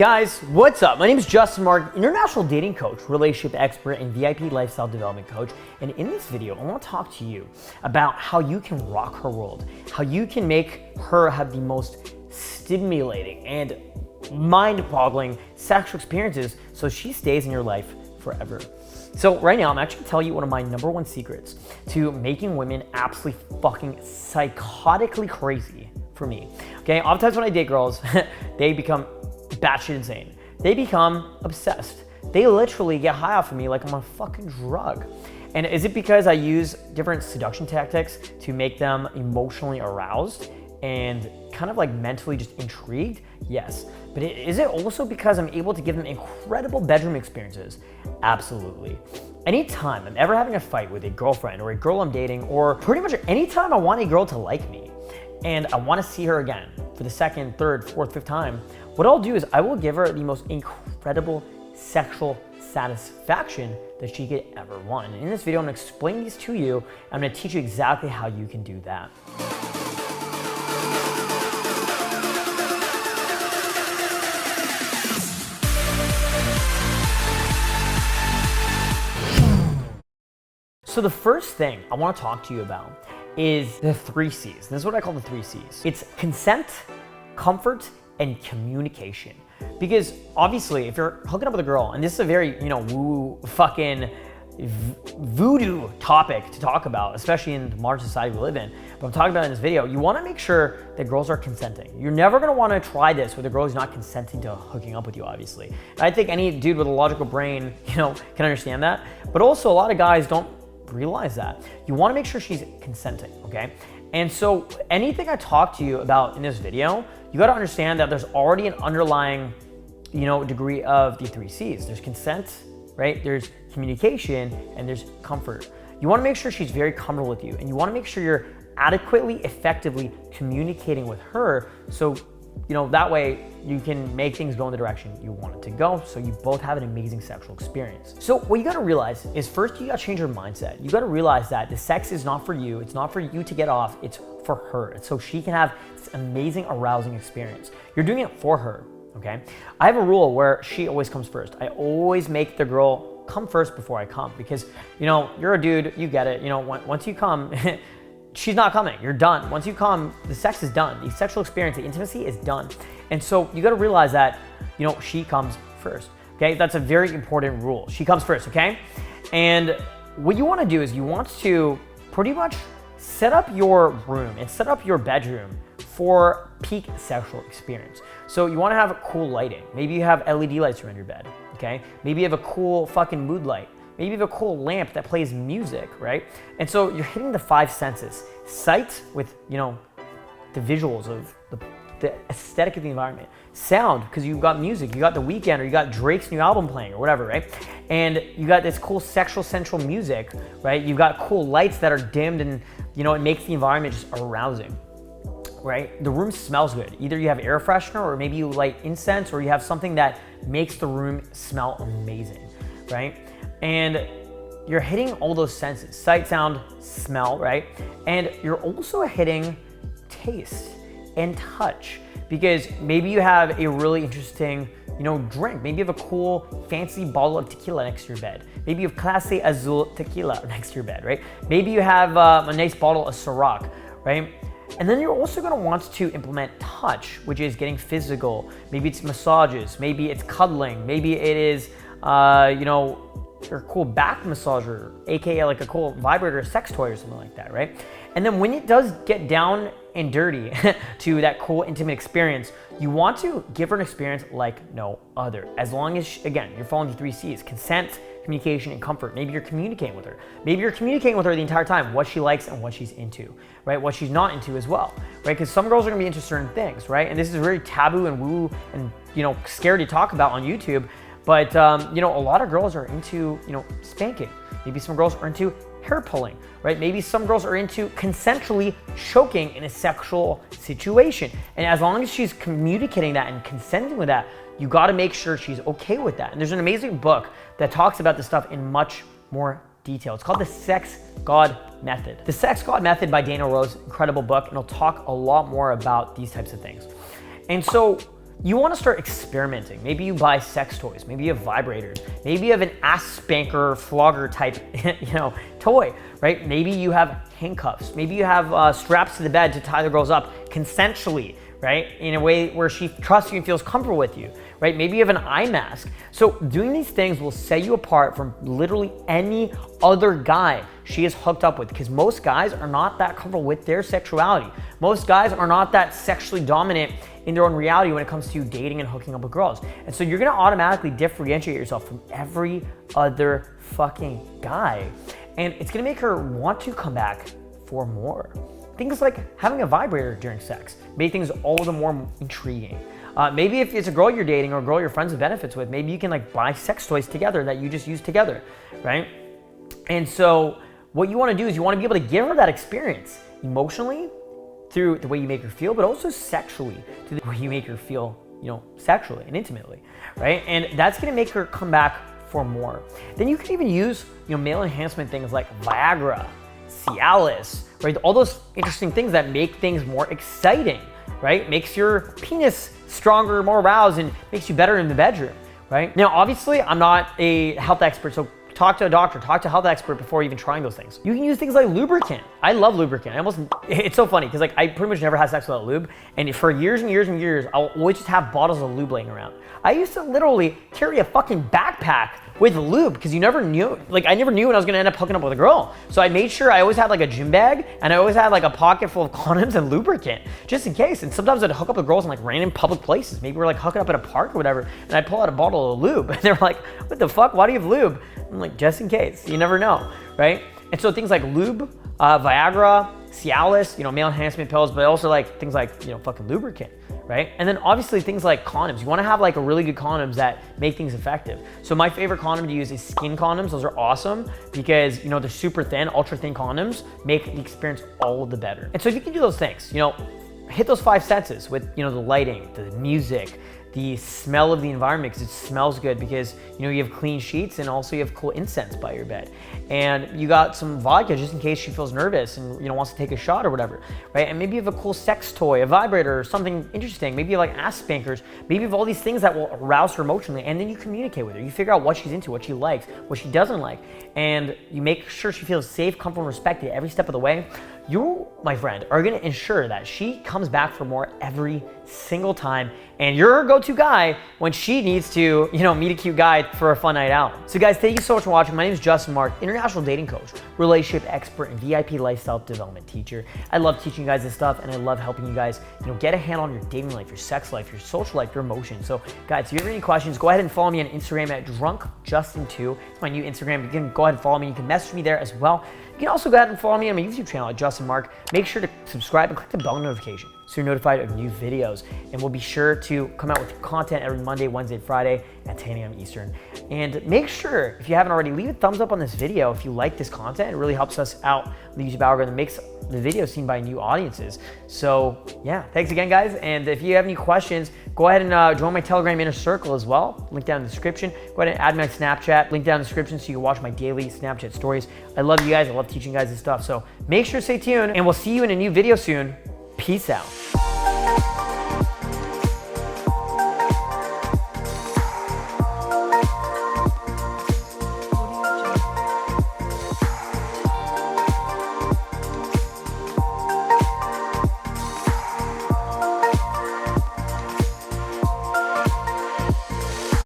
Guys, what's up? My name is Justin Marc, international dating coach, relationship expert, and VIP lifestyle development coach. And in this video, I want to talk to you about how you can rock her world, how you can make her have the most stimulating and mind-boggling sexual experiences so she stays in your life forever. So right now, I'm actually telling you one of my number one secrets to making women absolutely fucking psychotically crazy for me. Okay, oftentimes when I date girls, they become batshit insane. They become obsessed. They literally get high off of me like I'm a fucking drug. And is it because I use different seduction tactics to make them emotionally aroused and kind of like mentally just intrigued? Yes. But is it also because I'm able to give them incredible bedroom experiences? Absolutely. Anytime I'm ever having a fight with a girlfriend or a girl I'm dating, or pretty much anytime I want a girl to like me and I want to see her again for the second, third, fourth, fifth time, what I'll do is I will give her the most incredible sexual satisfaction that she could ever want. And in this video, I'm gonna explain these to you. I'm gonna teach you exactly how you can do that. So the first thing I wanna talk to you about is the 3 C's. This is what I call the 3 C's. It's consent, comfort, and communication. Because obviously, if you're hooking up with a girl, and this is a very, woo fucking voodoo topic to talk about, especially in the modern society we live in, but I'm talking about in this video, you wanna make sure that girls are consenting. You're never gonna wanna try this with a girl who's not consenting to hooking up with you, obviously. And I think any dude with a logical brain, can understand that. But also a lot of guys don't realize that. You wanna make sure she's consenting, okay? And so anything I talk to you about in this video, you gotta understand that there's already an underlying, degree of the 3 C's. There's consent, right? There's communication, and there's comfort. You wanna make sure she's very comfortable with you, and you wanna make sure you're adequately, effectively communicating with her so, that way you can make things go in the direction you want it to go, so you both have an amazing sexual experience. So what you gotta realize is first you gotta change your mindset. You gotta realize that the sex is not for you. It's not for you to get off. It's for her. It's so she can have this amazing, arousing experience. You're doing it for her, okay? I have a rule where she always comes first. I always make the girl come first before I come because, you're a dude, you get it. Once you come, she's not coming. You're done. Once you come, the sex is done. The sexual experience, the intimacy is done. And so you got to realize that, she comes first. Okay, that's a very important rule. She comes first. Okay, and what you want to do is you want to pretty much set up your room and set up your bedroom for peak sexual experience. So you want to have cool lighting. Maybe you have LED lights around your bed. Okay, maybe you have a cool fucking mood light. Maybe you have a cool lamp that plays music, right? And so you're hitting the 5 senses. Sight with, the visuals of the aesthetic of the environment. Sound, because you've got music, you got The Weeknd, or you got Drake's new album playing, or whatever, right? And you got this cool sexual central music, right? You've got cool lights that are dimmed and, it makes the environment just arousing, right? The room smells good. Either you have air freshener, or maybe you light incense, or you have something that makes the room smell amazing, right? And you're hitting all those senses, sight, sound, smell, right? And you're also hitting taste and touch, because maybe you have a really interesting, drink. Maybe you have a cool, fancy bottle of tequila next to your bed. Maybe you have Clase Azul tequila next to your bed, right? Maybe you have a nice bottle of Ciroc, right? And then you're also gonna want to implement touch, which is getting physical. Maybe it's massages, maybe it's cuddling, maybe it is, or a cool back massager, aka like a cool vibrator, sex toy or something like that, right? And then when it does get down and dirty to that cool intimate experience, you want to give her an experience like no other. As long as, again, you're following the 3 C's, consent, communication, and comfort. Maybe you're communicating with her. Maybe you're communicating with her the entire time, what she likes and what she's into, right? What she's not into as well, right? Because some girls are gonna be into certain things, right? And this is very taboo and woo and, scary to talk about on YouTube. But, a lot of girls are into, spanking. Maybe some girls are into hair pulling, right? Maybe some girls are into consensually choking in a sexual situation. And as long as she's communicating that and consenting with that, you gotta make sure she's okay with that. And there's an amazing book that talks about this stuff in much more detail. It's called The Sex God Method. The Sex God Method by Dana Rose, incredible book, and it'll talk a lot more about these types of things. And so you want to start experimenting. Maybe you buy sex toys, maybe you have vibrators, maybe you have an ass spanker, flogger type, toy, right? Maybe you have handcuffs, maybe you have straps to the bed to tie the girls up consensually, right? In a way where she trusts you and feels comfortable with you, right? Maybe you have an eye mask. So doing these things will set you apart from literally any other guy she is hooked up with, because most guys are not that comfortable with their sexuality. Most guys are not that sexually dominant in their own reality when it comes to dating and hooking up with girls. And so you're gonna automatically differentiate yourself from every other fucking guy. And it's gonna make her want to come back for more. Things like having a vibrator during sex make things all the more intriguing. Maybe if it's a girl you're dating or a girl you're friends with benefits with, maybe you can like buy sex toys together that you just use together, right? And so what you wanna do is you wanna be able to give her that experience emotionally through the way you make her feel, but also sexually through the way you make her feel, sexually and intimately, right? And that's gonna make her come back for more. Then you can even use, male enhancement things like Viagra, Cialis, right? All those interesting things that make things more exciting, right? Makes your penis stronger, more aroused, and makes you better in the bedroom, right? Now, obviously, I'm not a health expert, so talk to a doctor, talk to a health expert before even trying those things. You can use things like lubricant. I love lubricant. It's so funny because I pretty much never had sex without lube, and for years and years and years, I'll always just have bottles of lube laying around. I used to literally carry a fucking backpack with lube because you never knew, I never knew when I was gonna end up hooking up with a girl. So I made sure I always had like a gym bag, and I always had like a pocket full of condoms and lubricant just in case. And sometimes I'd hook up with girls in like random public places. Maybe we're like hooking up at a park or whatever, and I'd pull out a bottle of lube, and they're like, what the fuck, why do you have lube? I'm like, just in case, you never know, right? And so things like lube, Viagra, Cialis, male enhancement pills, but also like things like, fucking lubricant, right? And then obviously things like condoms. You wanna have like a really good condoms that make things effective. So my favorite condom to use is skin condoms. Those are awesome because, they're super thin, ultra thin condoms make the experience all the better. And so if you can do those things, hit those 5 senses with, the lighting, the music, the smell of the environment, because it smells good because you have clean sheets, and also you have cool incense by your bed, and you got some vodka just in case she feels nervous and wants to take a shot or whatever, right? And maybe you have a cool sex toy, a vibrator, or something interesting. Maybe you have like ass spankers. Maybe you have all these things that will arouse her emotionally, and then you communicate with her. You figure out what she's into, what she likes, what she doesn't like, and you make sure she feels safe, comfortable, and respected every step of the way. You, my friend, are gonna ensure that she comes back for more every single time, and you're her go-to guy when she needs to, meet a cute guy for a fun night out. So guys, thank you so much for watching. My name is Justin Marc, international dating coach, relationship expert, and VIP lifestyle development teacher. I love teaching you guys this stuff, and I love helping you guys, get a handle on your dating life, your sex life, your social life, your emotions. So guys, if you have any questions, go ahead and follow me on Instagram at drunkjustin2. It's my new Instagram. You can go ahead and follow me. You can message me there as well. You can also go ahead and follow me on my YouTube channel at Justin Marc. Make sure to subscribe and click the bell notification so you're notified of new videos. And we'll be sure to come out with content every Monday, Wednesday, and Friday at 10 a.m. Eastern. And make sure, if you haven't already, leave a thumbs up on this video if you like this content. It really helps us out on the YouTube algorithm, makes the video seen by new audiences. So yeah, thanks again, guys. And if you have any questions, go ahead and join my Telegram inner circle as well. Link down in the description. Go ahead and add my Snapchat. Link down in the description so you can watch my daily Snapchat stories. I love you guys. I love teaching you guys this stuff. So make sure to stay tuned, and we'll see you in a new video soon. Peace out.